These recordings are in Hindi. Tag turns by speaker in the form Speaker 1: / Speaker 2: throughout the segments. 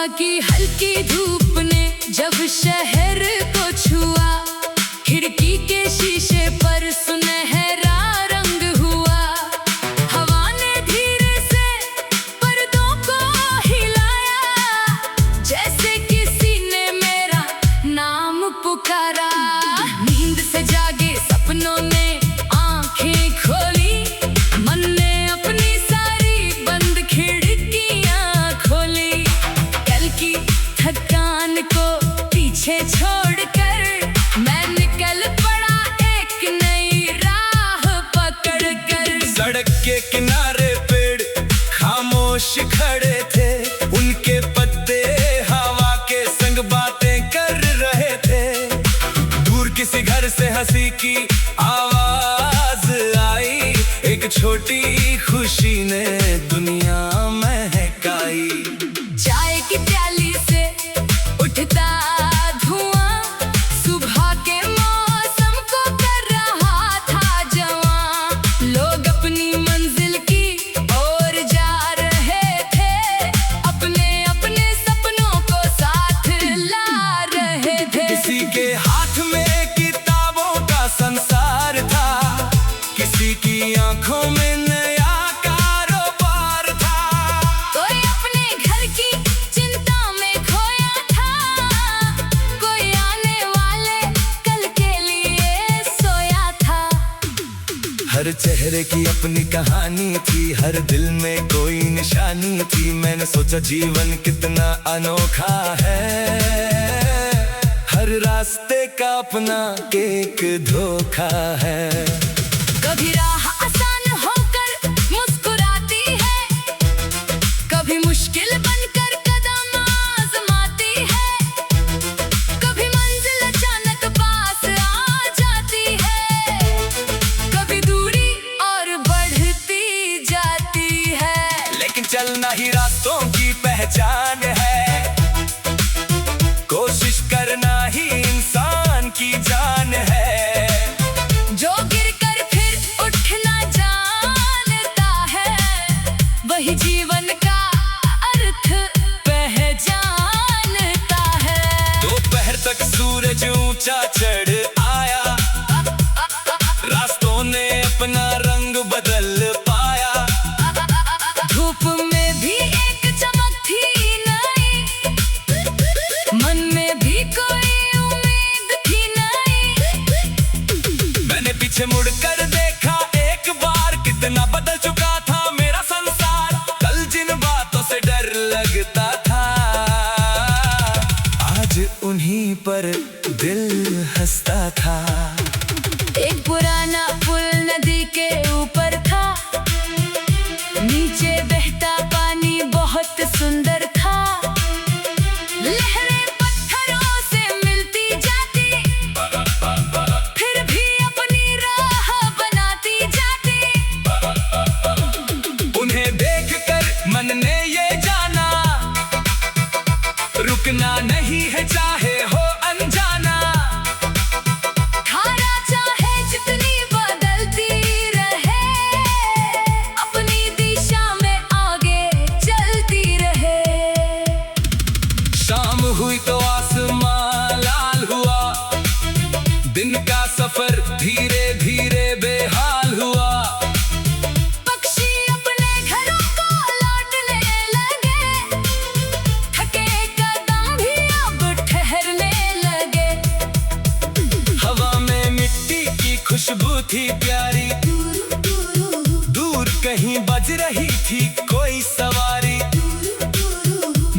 Speaker 1: सुबह की हल्की धूप ने जब शहर को छुआ, खिड़की के शीशे पर सुनहरा रंग हुआ। हवा ने धीरे से पर्दों को हिलाया, जैसे किसी ने मेरा नाम पुकारा। नींद से जागे सपनों ने आंखें खोली, मन ने अपनी सारी बंद खिड़कियां खोली। कल की थकान को पीछे छोड़कर मैं निकल पड़ा एक नई राह पकड़कर।
Speaker 2: सड़क के किनारे पेड़ खामोश खड़े थे, उनके पत्ते हवा के संग बातें कर रहे थे। दूर किसी घर से हंसी की आवाज आई, एक छोटी खुशी ने दुनिया महकाई।
Speaker 1: चाय की प्याली से उठता धुआं सुबह के मौसम को कर रहा था जवां। लोग अपनी मंजिल की ओर जा रहे थे, अपने अपने सपनों को साथ ला रहे थे।
Speaker 2: किसी के हाथ में किताबों का संसार था, किसी की आंखों में नया कारोबार था।
Speaker 1: कोई अपने घर की चिंता में खोया था, कोई आने वाले कल के लिए सोया था।
Speaker 2: हर चेहरे की अपनी कहानी थी, हर दिल में कोई निशानी थी। मैंने सोचा जीवन कितना अनोखा है, हर रास्ते का अपना एक धोखा है।
Speaker 1: कभी राह आसान होकर मुस्कुराती है, कभी मुश्किल बनकर कदम आजमाती है। कभी मंजिल अचानक पास आ जाती है, कभी दूरी और बढ़ती जाती है।
Speaker 2: लेकिन चलना ही रास्तों की पहचान है, कोशिश करना ही इंसान की जान है।
Speaker 1: जो गिरकर फिर उठना जानता है, वही जीवन का अर्थ पहचानता है।
Speaker 2: दोपहर तक सूरज ऊंचा चढ़ आया, रास्तों ने अपना रंग बदल पाया।
Speaker 1: धूप में भी एक चमक थी नई, मन में भी कोई उम्मीद थी नई।
Speaker 2: मैंने पीछे मुड़कर देखा एक बार, कितना बदल चुका था मेरा संसार। कल जिन बातों से डर लगता था, आज उन्हीं पर दिल हंसता था।
Speaker 1: एक पुराना पुल नदी के ऊपर था, नीचे बहता पानी बहुत सुंदर था। लहरें पत्थरों से मिलती जाती, फिर भी अपनी राह बनाती जाती।
Speaker 2: उन्हें देखकर मन ने ये जाना, रुकना नहीं है चाहे हो अनजाना।
Speaker 1: धारा चाहे जितनी बदलती रहे, अपनी दिशा में आगे चलती रहे।
Speaker 2: शाम हुई तो आसमां लाल हुआ, दिन का सफर धीरे धीरे बेहाल हुआ।
Speaker 1: पक्षी अपने घरों को लौटने लगे, थके कदम भी अब ठहरने लगे।
Speaker 2: हवा में मिट्टी की खुशबू थी प्यारी, दूर कहीं बज रही थी कोई सवारी।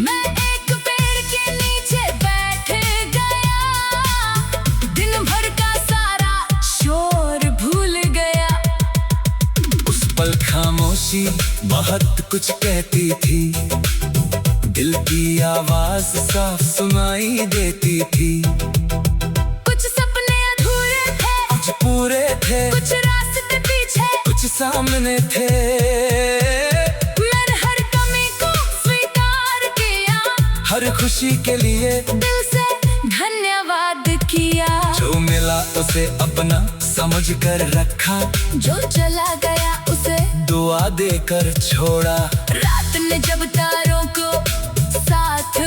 Speaker 1: मैं एक पेड़ के नीचे बैठ गया, दिन भर का सारा शोर भूल गया।
Speaker 2: उस पल खामोशी बहुत कुछ कहती थी, दिल की आवाज साफ सुनाई देती थी।
Speaker 1: कुछ सपने अधूरे थे,
Speaker 2: कुछ पूरे थे,
Speaker 1: कुछ रास्ते पीछे,
Speaker 2: कुछ सामने थे।
Speaker 1: मैंने हर कमी को स्वीकार किया,
Speaker 2: हर खुशी के लिए
Speaker 1: दिल से धन्यवाद किया।
Speaker 2: जो मिला उसे अपना समझ कर रखा,
Speaker 1: जो चला गया उसे
Speaker 2: दुआ देकर छोड़ा।
Speaker 1: रात ने जब तारों को साथ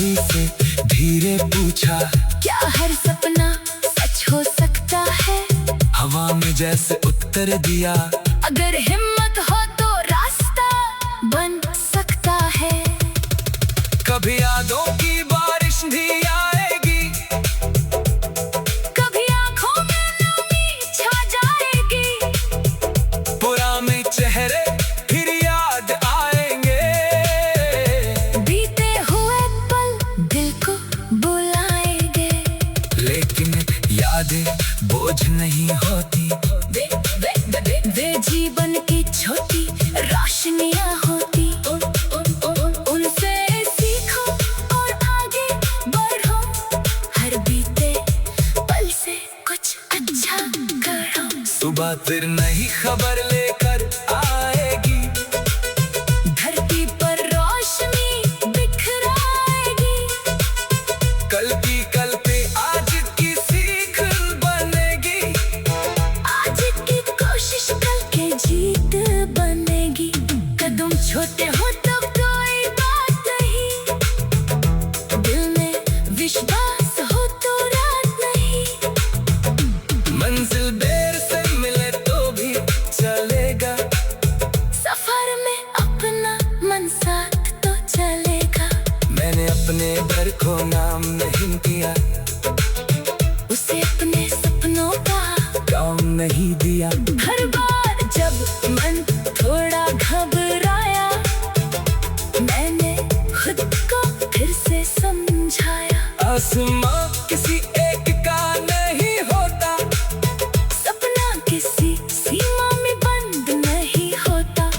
Speaker 2: समझदारी से धीरे पूछा,
Speaker 1: क्या हर सपना सच हो सकता है?
Speaker 2: हवा में जैसे उत्तर दिया,
Speaker 1: अगर हिम्मत हो तो रास्ता बन सकता है।
Speaker 2: कभी यादों की बारिश भी आएगी,
Speaker 1: कभी आंखों में नमी छा जाएगी,
Speaker 2: पुराने चेहरे फिर याद आएंगे,
Speaker 1: बीते हुए पल दिल को बुलाएंगे।
Speaker 2: लेकिन यादें बोझ नहीं होती,
Speaker 1: वे जीवन की छोटी रोशनियां होती। उनसे सीखो और आगे बढ़ो, हर बीते पल से कुछ अच्छा करो।
Speaker 2: सुबह फिर नई खबर लेकर आएगी,
Speaker 1: धरती पर रोशनी बिखराएगी,
Speaker 2: कल पे आज की सीख बनेगी,
Speaker 1: आज की कोशिश कल के जीत बनेगी। कदम छोटे हो तो कोई बात नहीं, दिल में विश्वास हो तो रात नहीं,
Speaker 2: मंजिल देर से मिले तो भी चलेगा,
Speaker 1: सफर में अपना मन साथ तो चलेगा।
Speaker 2: मैंने अपने घर को नाम नहीं दिया,
Speaker 1: उसे अपने सपनों का
Speaker 2: काम नहीं दिया,
Speaker 1: हर बार जब मन थोड़ा घबराया, मैंने खुद को फिर से समझाया।
Speaker 2: आसमां किसी एक का नहीं होता,
Speaker 1: सपना किसी सीमा में बंद नहीं होता,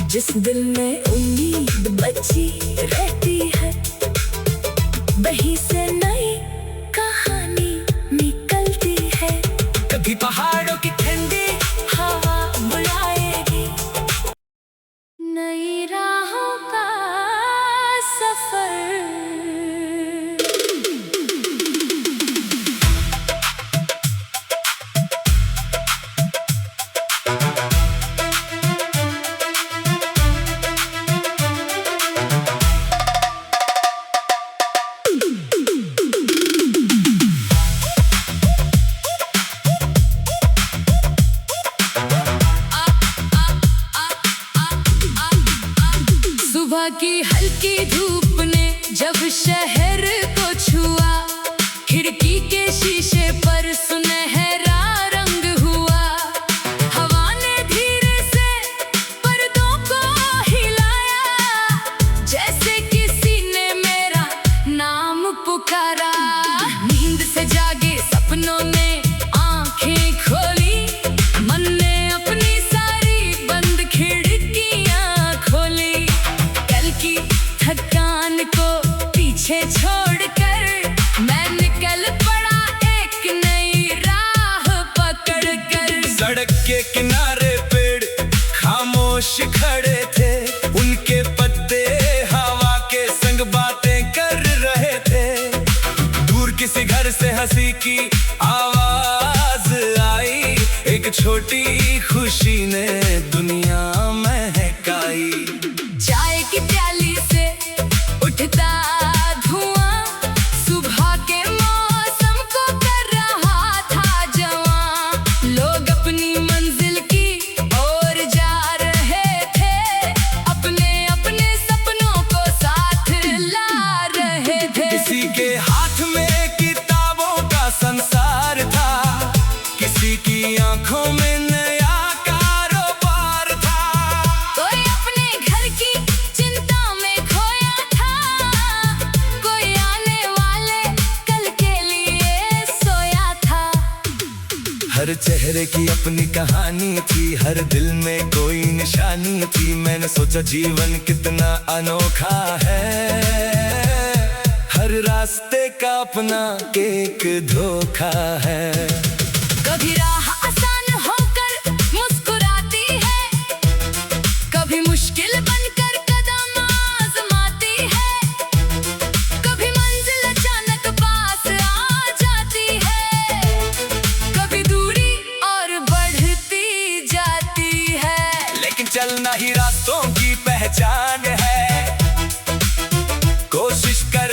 Speaker 1: जिस दिल में उम्मीद बची रहती है, वहीं से नई कहानी निकलती है।
Speaker 2: कभी पहाड़ों की ठंडी
Speaker 1: हवा बुलाएगी, नई राहों का सफर। सुबह की हल्की धूप ने जब शहर को छुआ, खिड़की के शीशे पर सुनहरा रंग हुआ, हवा ने धीरे से पर्दों को हिलाया, जैसे किसी ने मेरा नाम पुकारा। नींद से जागे सपनों ने आंखें खोली, मन ने अपनी सारी बंद खिड़कियां खोली, कल की थकान को पीछे छोड़कर मैं निकल पड़ा एक नई राह पकड़कर।
Speaker 2: सड़क के किनारे पेड़ खामोश खड़े थे, उनके पत्ते हवा के संग बातें कर रहे थे, दूर किसी घर से हंसी की आवाज आई, एक छोटी खुशी ने दुनिया महकाई।
Speaker 1: चाय की प्याली से उठता धुआं, सुबह के मौसम को कर रहा था जवां, लोग अपनी मंजिल की ओर जा रहे थे, अपने अपने सपनों को साथ ला रहे थे।
Speaker 2: किसी के हाथ में किताबों का संसार था, किसी की आंखों में नया कारोबार था,
Speaker 1: कोई अपने घर की चिंता में खोया था, कोई आने वाले कल के लिए सोया था।
Speaker 2: हर चेहरे की अपनी कहानी थी, हर दिल में कोई निशानी थी, मैंने सोचा जीवन कितना अनोखा है, हर रास्ते का अपना एक धोखा है।
Speaker 1: कभी राह आसान होकर मुस्कुराती है, कभी मुश्किल बनकर कदम आजमाती है, कभी मंजिल अचानक पास आ जाती है, कभी दूरी और बढ़ती जाती है।
Speaker 2: लेकिन चलना ही रास्तों की पहचान है, कोशिश कर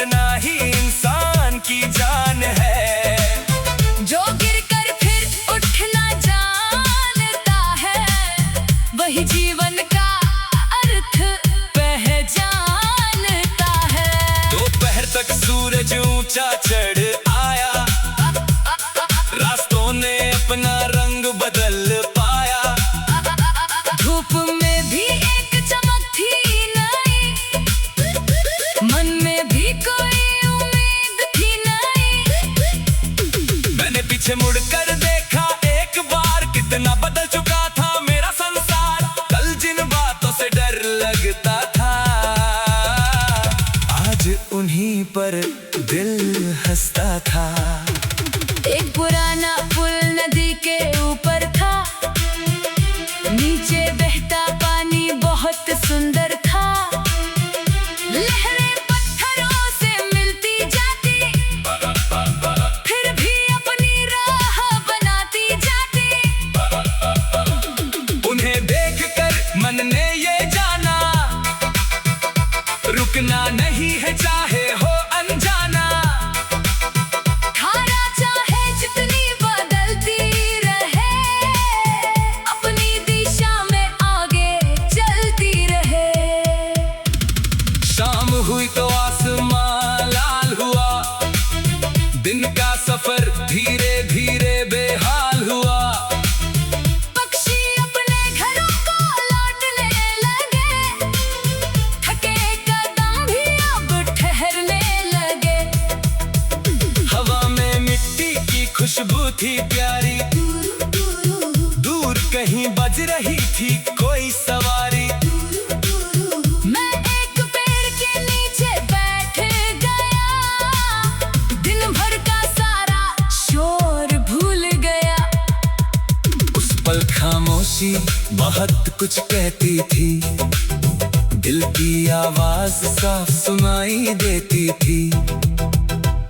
Speaker 2: पर दिल हंसता था।
Speaker 1: एक पुराना पुल नदी के ऊपर था, नीचे बहता पानी बहुत सुंदर था। लहरें पत्थरों से मिलती जाती, फिर भी अपनी राह बनाती जाती।
Speaker 2: उन्हें देखकर मन ने ये जाना, रुकना नहीं है चाहे हो अनजाना।
Speaker 1: धारा चाहे जितनी बदलती रहे, अपनी दिशा में आगे चलती रहे।
Speaker 2: शाम हुई तो आसमां लाल हुआ, दिन का सफर धीरे धीरे बेहाल हुआ।
Speaker 1: पक्षी अपने घरों को लौटने लगे, थके कदम भी अब ठहरने लगे।
Speaker 2: हवा में मिट्टी की खुशबू थी प्यारी, दूर कहीं बज रही थी कोई सवारी।
Speaker 1: मैं एक पेड़ के नीचे बैठ गया, दिन भर का सारा शोर भूल गया।
Speaker 2: उस पल खामोशी बहुत कुछ कहती थी, दिल की आवाज साफ सुनाई देती थी।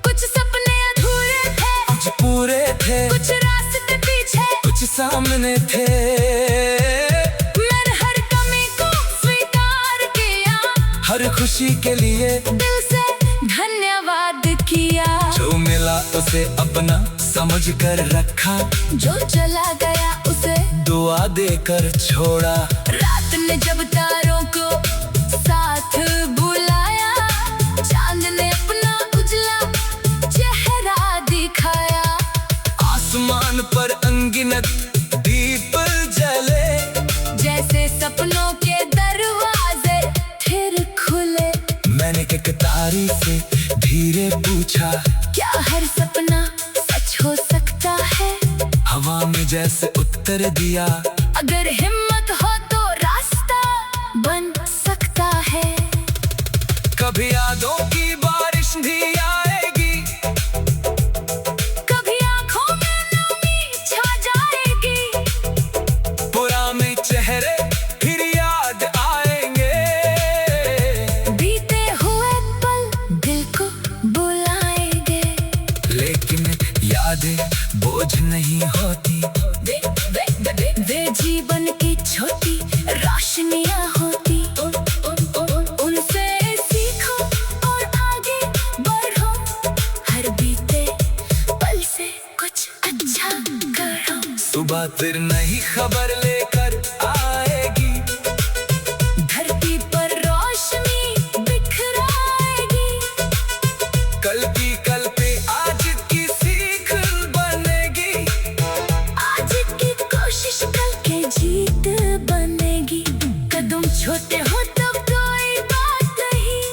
Speaker 1: कुछ सपने अधूरे थे,
Speaker 2: कुछ पूरे थे,
Speaker 1: कुछ रास्ते पीछे,
Speaker 2: कुछ सामने थे।
Speaker 1: मैंने हर कमी को स्वीकार किया,
Speaker 2: हर खुशी के लिए
Speaker 1: दिल से धन्यवाद किया।
Speaker 2: जो मिला उसे अपना समझ कर रखा,
Speaker 1: जो चला गया उसे
Speaker 2: दुआ देकर छोड़ा।
Speaker 1: रात ने जब तारों को साथ बुलाया, चांद ने अपना उजला चेहरा दिखाया।
Speaker 2: आसमान पर अनगिनत दीप जले,
Speaker 1: जैसे सपनों के दरवाजे फिर खुले।
Speaker 2: मैंने एक तारी से धीरे पूछा,
Speaker 1: क्या हर सपना सच हो सकता है?
Speaker 2: हवा में जैसे उत्तर दिया,
Speaker 1: अगर हिम्मत हो तो रास्ता बन सकता है।
Speaker 2: कभी यादों की बारिश भी आएगी,
Speaker 1: कभी आंखों में नमी छा जाएगी,
Speaker 2: पुराने चेहरे फिर याद आएंगे।
Speaker 1: बीते हुए पल दिल को बुलाएंगे।
Speaker 2: लेकिन यादें बोझ नहीं होती,
Speaker 1: वे जीवन की छोटी रोशनियां होती। उनसे सीखो और आगे बढ़ो, हर बीते पल से कुछ अच्छा करो।
Speaker 2: सुबह फिर नई खबर लेकर आएगी,
Speaker 1: धरती पर रोशनी बिखराएगी।
Speaker 2: कल पे आज की सीख बनेगी।
Speaker 1: आज की कोशिश कल के जीत बनेगी। कदम छोटे हो तब कोई बात नहीं,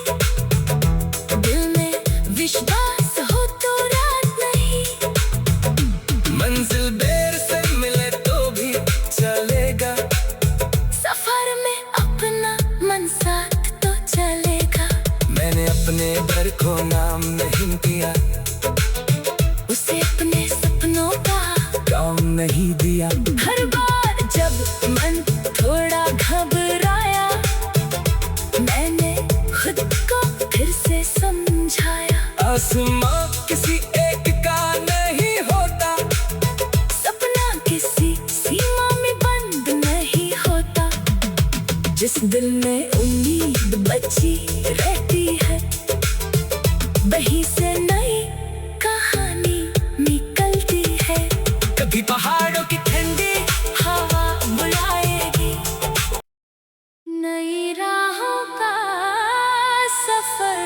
Speaker 1: दिल में विश्वास हो तो रात नहीं।
Speaker 2: मंजिल देर से मिले तो भी चलेगा,
Speaker 1: सफर में अपना मन साथ तो चलेगा।
Speaker 2: मैंने अपने घर को नाम नहीं दिया,
Speaker 1: उसे अपने सपनों का
Speaker 2: काम नहीं दिया।
Speaker 1: हर बार जब मन थोड़ा घबराया, मैंने खुद को फिर से समझाया।
Speaker 2: आसमां किसी एक का नहीं होता,
Speaker 1: सपना किसी सीमा में बंद नहीं होता। जिस दिल में उम्मीद बची रहती है, वहीं से नई कहानी निकलती है।
Speaker 2: कभी पहाड़ों की ठंडी
Speaker 1: हवा बुलाएगी, नई राहों का सफर।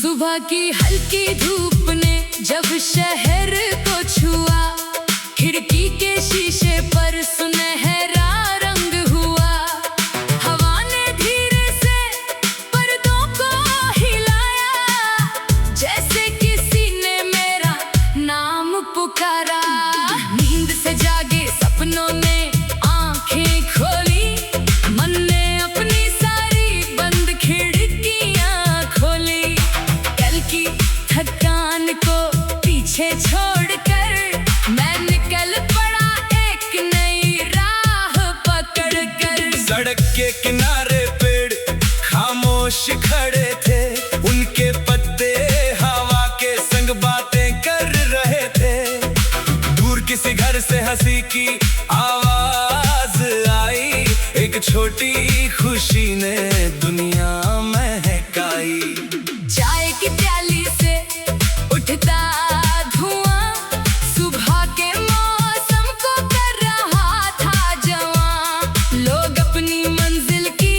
Speaker 1: सुबह की हल्की धूप ने जब शहर को छुआ, खिड़की के शीशे पर सुनहरा रंग हुआ। हवा ने धीरे से पर्दों को हिलाया, जैसे किसी ने मेरा नाम पुकारा। नींद से जागे सपनों ने आंखें खोली, मन ने अपनी सारी बंद खिड़कियां खोली। कल की थकान को पीछे छोड़कर मैं निकल पड़ा एक नई राह पकड़कर।
Speaker 2: सड़क के किनारे पेड़ खामोश खड़े थे, उनके पत्ते हवा के संग बातें कर रहे थे। दूर किसी घर से हंसी की आवाज आई, एक छोटी खुशी ने दुनिया महकाई।
Speaker 1: चाय की प्याली से उठता धुआं, सुबह के मौसम को कर रहा था जवां। लोग अपनी मंजिल की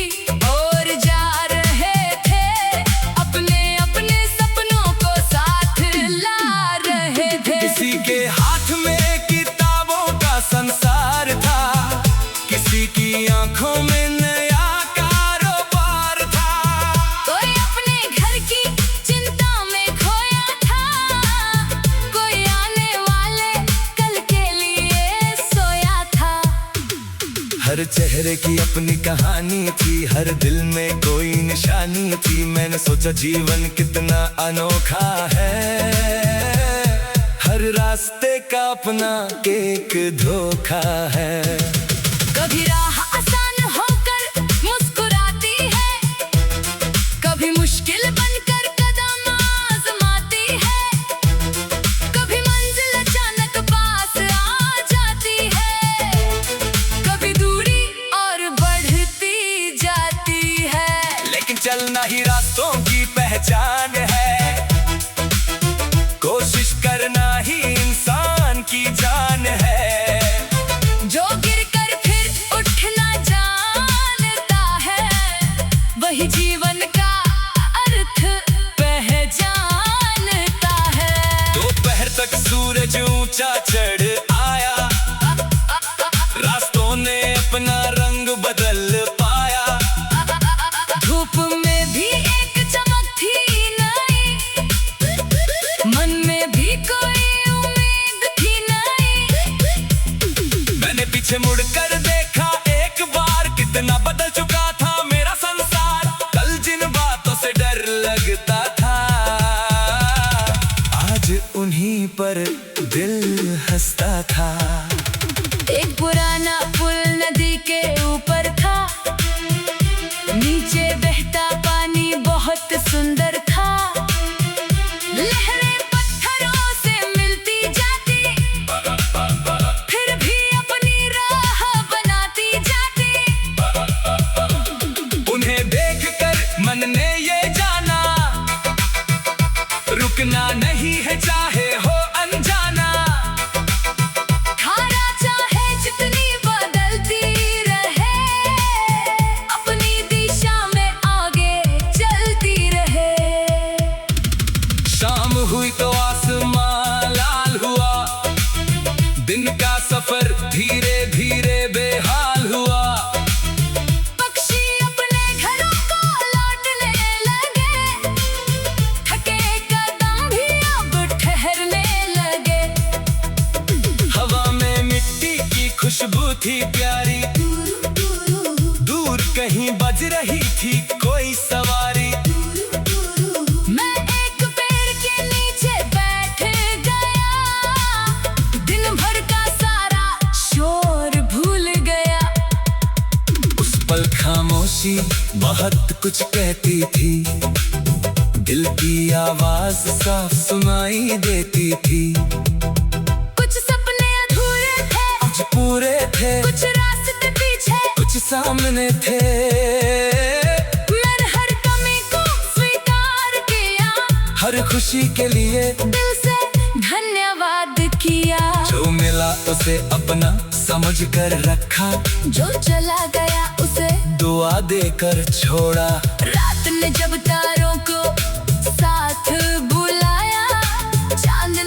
Speaker 1: ओर जा रहे थे, अपने अपने सपनों को साथ ला रहे थे।
Speaker 2: किसी के हाथ में किताबों का संसार था, किसी की आंखों में नया कारोबार था।
Speaker 1: कोई अपने घर की चिंता में खोया था, कोई आने वाले कल के लिए सोया था।
Speaker 2: हर चेहरे की अपनी कहानी थी, हर दिल में कोई निशानी थी। मैंने सोचा जीवन कितना अनोखा है, हर रास्ते का अपना एक धोखा है।
Speaker 1: कभी राह आसान होकर मुस्कुराती है, कभी मुश्किल बनकर कदम आजमाती है। कभी मंजिल अचानक पास आ जाती है, कभी दूरी और बढ़ती जाती है।
Speaker 2: लेकिन चलना ही रास्तों की पहचान है, कोशिश करना ही इंसान की जान है।
Speaker 1: जो गिरकर फिर उठना जानता है, वही जीवन का अर्थ पहचानता है।
Speaker 2: दोपहर तक सूरज ऊंचा चढ़ आया, रास्तों ने अपना रंग बदल पाया।
Speaker 1: धूप में भी एक चमक थी नई, मन में भी कोई उम्मीद थी नई।
Speaker 2: मैंने पीछे मुड़कर देखा एक बार, कितना बदल चुका था मेरा संसार। कल जिन बातों से डर लगता था, आज उन्हीं पर दिल हंसता था।
Speaker 1: एक पुराना पुल नदी के ऊपर था, नीचे बहता पानी बहुत सुंदर था। लहरें पत्थरों से मिलती जाती, फिर भी अपनी राह बनाती जाती।
Speaker 2: उन्हें देखकर मन ने ये जाना, रुकना नहीं है चाहे हो अनजाना।
Speaker 1: धारा चाहे जितनी बदलती रहे, अपनी दिशा में आगे चलती रहे।
Speaker 2: शाम हुई तो आसमां लाल हुआ, दिन का सफर धीरे धीरे बेहाल हुआ।
Speaker 1: पक्षी अपने घरों को लौटने लगे, थके कदम भी अब ठहरने लगे।
Speaker 2: हवा में मिट्टी की खुशबू थी प्यारी, दूर कहीं बज रही थी कोई सवारी।
Speaker 1: मैं एक पेड़ के नीचे बैठ गया, दिन भर का सारा शोर भूल गया।
Speaker 2: उस पल खामोशी बहुत कुछ कहती थी, दिल की आवाज साफ सुनाई देती थी।
Speaker 1: कुछ सपने अधूरे थे,
Speaker 2: कुछ पूरे थे,
Speaker 1: कुछ रास्ते पीछे,
Speaker 2: कुछ सामने थे।
Speaker 1: मैंने हर कमी को स्वीकार किया,
Speaker 2: हर खुशी के लिए
Speaker 1: दिल से धन्यवाद किया।
Speaker 2: जो मिला उसे अपना समझ कर रखा,
Speaker 1: जो चला गया उसे
Speaker 2: दुआ देकर छोड़ा।
Speaker 1: रात ने जब तारों को साथ बुलाया, चांद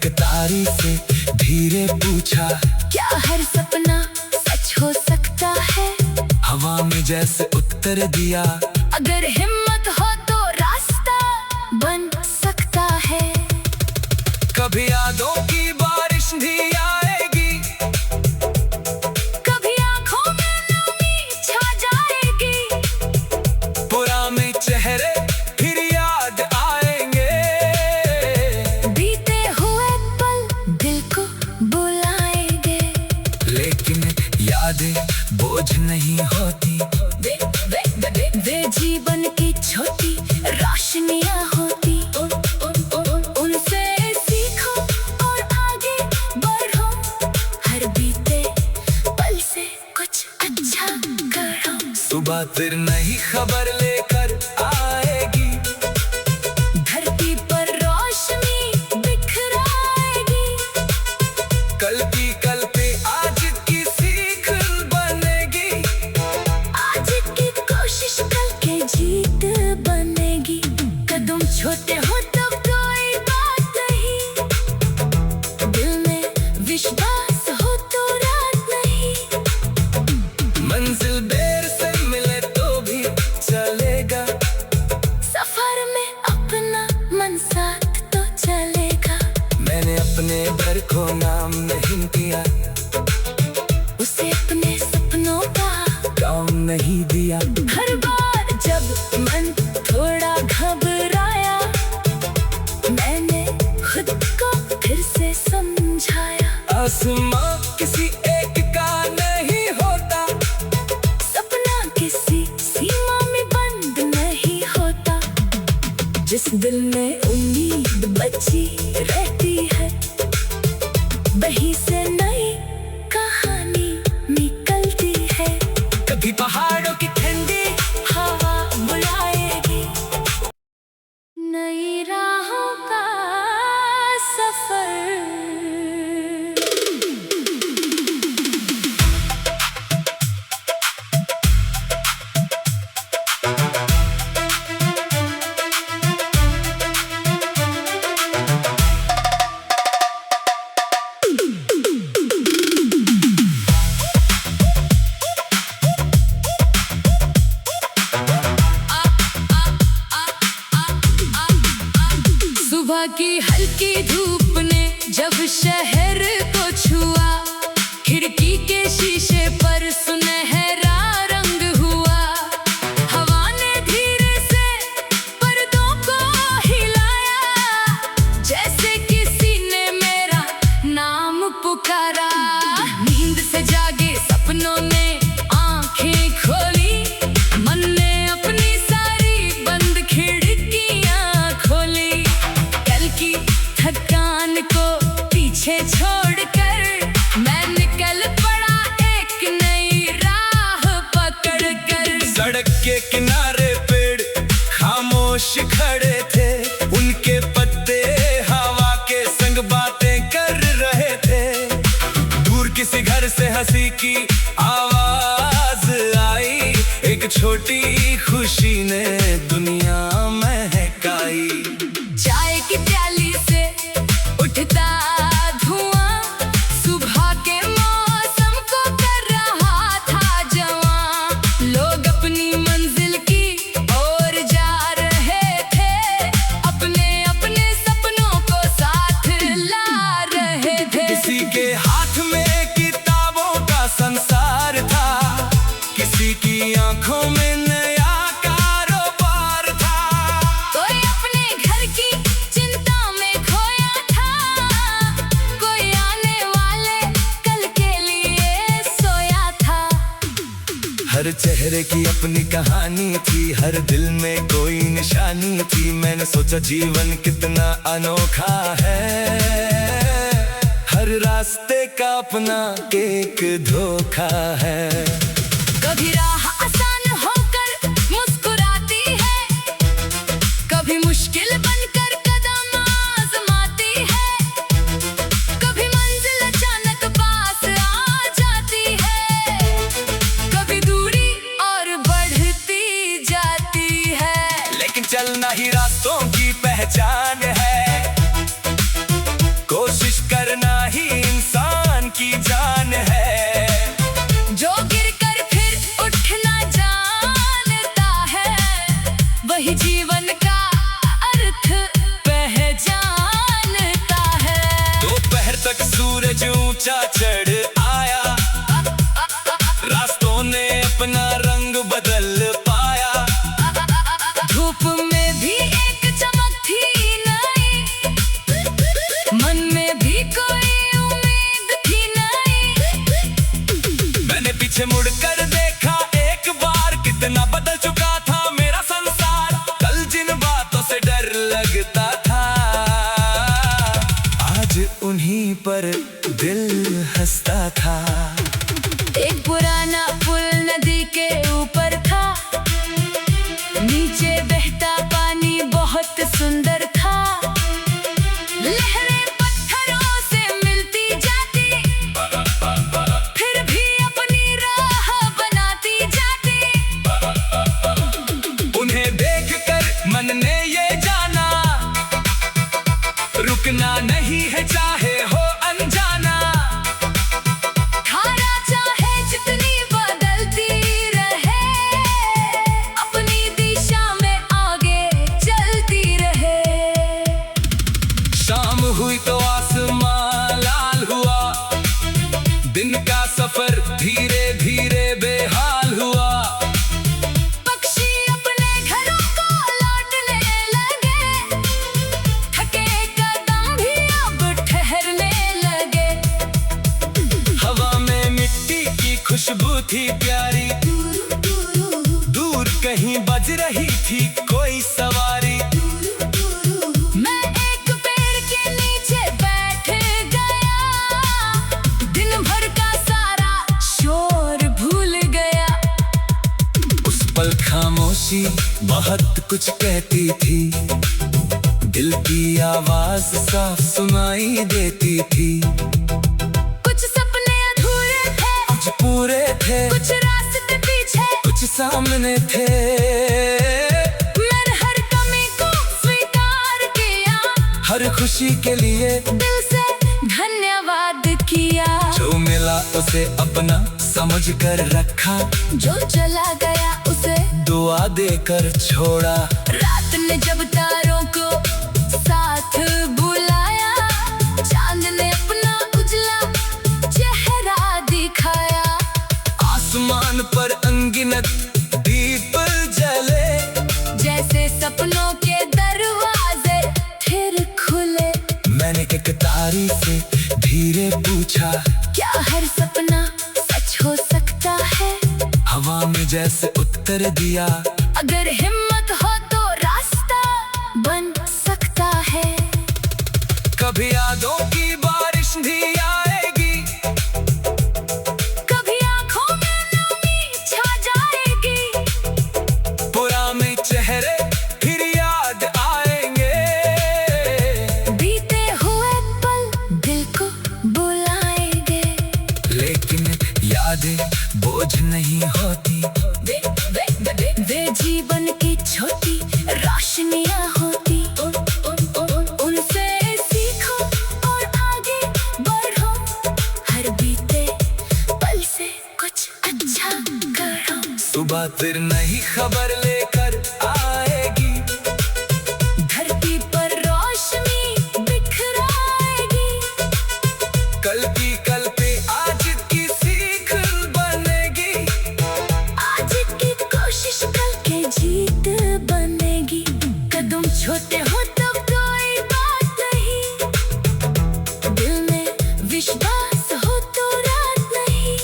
Speaker 2: कतारी से धीरे पूछा,
Speaker 1: क्या हर सपना सच हो सकता है?
Speaker 2: हवा में जैसे उत्तर दिया,
Speaker 1: अगर हिम्मत हो तो रास्ता बन सकता है।
Speaker 2: कभी यादों की बारिश भी आएगी,
Speaker 1: कभी आंखों में नमी छा जाएगी,
Speaker 2: पुराने चेहरे फिर याद आएंगे,
Speaker 1: बीते हुए पल दिल को बुलाएंगे।
Speaker 2: लेकिन यादें बोझ नहीं होती,
Speaker 1: वे जीवन की छोटी रोशनियां होती। उनसे सीखो और आगे बढ़ो, हर बीते पल से कुछ अच्छा करो।
Speaker 2: सुबह फिर नई खबर लेकर आएगी,
Speaker 1: धरती पर रोशनी बिखराएगी,
Speaker 2: कल पे आज की सीख बनेगी,
Speaker 1: आज की कोशिश कल के जीत बनेगी। कदम छोटे हो तो कोई बात नहीं, दिल में विश्वास हो तो रात नहीं,
Speaker 2: मंजिल देर से मिले तो भी चलेगा,
Speaker 1: सफर में अपना मन साथ तो चलेगा।
Speaker 2: मैंने अपने डर को नाम नहीं दिया,
Speaker 1: उसे अपने सपनों का
Speaker 2: काम नहीं दिया।
Speaker 1: हर बार जब मन थोड़ा घबराया, मैंने खुद को फिर से समझाया।
Speaker 2: आसमां किसी एक का नहीं होता,
Speaker 1: सपना किसी सीमा में बंद नहीं होता, जिस दिल में उम्मीद बची रहती है, वहीं से नई कहानी निकलती है।
Speaker 2: कभी पहाड़ों की ठंडी
Speaker 1: हवा बुलाएगी, नई राहों का सफर। सुबह की हल्की धूप ने जब शहर को छुआ, खिड़की के शीशे पर सुनहरा रंग हुआ, हवा ने धीरे से पर्दों को हिलाया, जैसे किसी ने मेरा नाम पुकारा। नींद से जागे सपनों ने आंखें खोली, मन ने अपनी सारी बंद खिड़कियां खोली, कल की थकान को पीछे छोड़कर मैं निकल पड़ा एक नई राह पकड़कर।
Speaker 2: सड़क के किनारे पेड़ खामोश खड़े थे, उनके पत्ते हवा के संग बातें कर रहे थे, दूर किसी घर से हंसी की आवाज आई, एक छोटी खुशी ने दुनिया महकाई।
Speaker 1: चाय की प्याली से उठता धुआं, सुबह के मौसम को कर रहा था जवां, लोग अपनी मंजिल की ओर जा रहे थे, अपने अपने सपनों को साथ ला रहे थे।
Speaker 2: किसी के हाथ में किताबों का संसार था, किसी की आंखों में नया कारोबार था,
Speaker 1: कोई अपने घर की चिंता में खोया था, कोई आने वाले कल के लिए सोया था।
Speaker 2: हर चेहरे की अपनी कहानी थी, हर दिल में कोई निशानी थी, मैंने सोचा जीवन कितना अनोखा है, हर रास्ते का अपना एक धोखा है।
Speaker 1: कभी राह आसान होकर मुस्कुराती है, कभी मुश्किल बनकर कदम आजमाती है, कभी मंजिल अचानक पास आ जाती है, कभी दूरी और बढ़ती जाती है।
Speaker 2: लेकिन चलना ही रास्तों की पहचान है, कोशिश यहीं पर दिल हंसता था।
Speaker 1: एक पुराना पुल नदी के ऊपर था, नीचे बहता पानी बहुत सुंदर था। लहरें पत्थरों से मिलती जाती, फिर भी अपनी राह बनाती जाती।
Speaker 2: उन्हें देखकर मन ने ये जाना, रुकना नहीं है चाहे हो अनजाना।
Speaker 1: धारा चाहे जितनी बदलती रहे, अपनी दिशा में आगे चलती रहे।
Speaker 2: शाम हुई तो आसमां लाल हुआ, दिन का सफर धीरे धीरे बेहाल हुआ।
Speaker 1: पक्षी अपने घरों को लौटने लगे, थके कदम भी अब ठहरने लगे।
Speaker 2: हवा में मिट्टी की खुशबू थी प्यारी, दूर कहीं बज रही थी कोई सवारी।
Speaker 1: मैं एक पेड़ के नीचे बैठ गया, दिन भर का सारा शोर भूल गया।
Speaker 2: उस पल खामोशी बहुत कुछ कहती थी, दिल की आवाज साफ सुनाई देती थी।
Speaker 1: कुछ सपने अधूरे थे,
Speaker 2: कुछ पूरे थे,
Speaker 1: कुछ रास्ते पीछे,
Speaker 2: कुछ सामने थे।
Speaker 1: मैंने हर कमी को स्वीकार किया,
Speaker 2: हर खुशी के लिए
Speaker 1: दिल से धन्यवाद किया।
Speaker 2: जो मिला उसे अपना समझ कर रखा,
Speaker 1: जो चला गया उसे
Speaker 2: दुआ देकर छोड़ा।
Speaker 1: रात ने जब तारों को साथ बुलाया, चांद ने अपना उजला चेहरा दिखाया।
Speaker 2: आसमान पर अनगिनत दीप जले,
Speaker 1: जैसे सपनों के दरवाजे फिर खुले।
Speaker 2: मैंने एक तारी से धीरे पूछा,
Speaker 1: क्या हर सपना सच हो सकता है?
Speaker 2: हवा में जैसे उत्तर दिया,
Speaker 1: अगर हिम्मत हो तो रास्ता बन सकता है।
Speaker 2: कभी यादों की बारिश भी आएगी,
Speaker 1: कभी आंखों में नमी छा जाएगी,
Speaker 2: पुराने चेहरे फिर याद आएंगे।
Speaker 1: बीते हुए पल दिल को बुलाएंगे।
Speaker 2: लेकिन यादें बोझ नहीं होती,
Speaker 1: वे जीवन की छोटी रोशनियां होती। उनसे सीखो और आगे बढ़ो, हर बीते पल से कुछ अच्छा करो।
Speaker 2: सुबह फिर नई खबर लेकर आएगी,
Speaker 1: धरती पर रोशनी बिखराएगी।
Speaker 2: कल पे आज की सीख बनेगी।
Speaker 1: आज की कोशिश कल के जीत बनेगी। कदम छोटे हो तब कोई बात नहीं, दिल में विश्वास हो तो रात नहीं।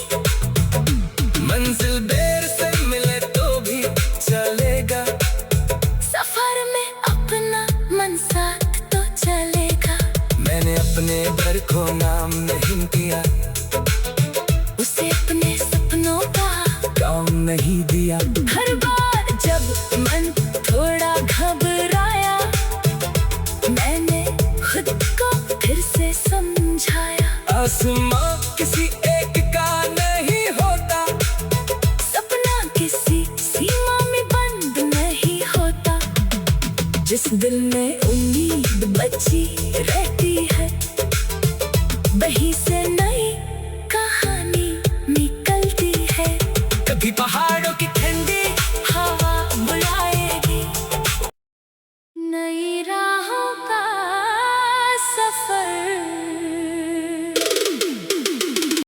Speaker 2: मंजिल देर से मिले तो भी चलेगा,
Speaker 1: सफर में अपना मन साथ तो चलेगा।
Speaker 2: मैंने अपने घर को नाम नहीं दिया,
Speaker 1: उसे अपने सपनों का
Speaker 2: काम नहीं दिया।
Speaker 1: हर बार जब मन थोड़ा घबराया, मैंने खुद को फिर से समझाया।
Speaker 2: आसमान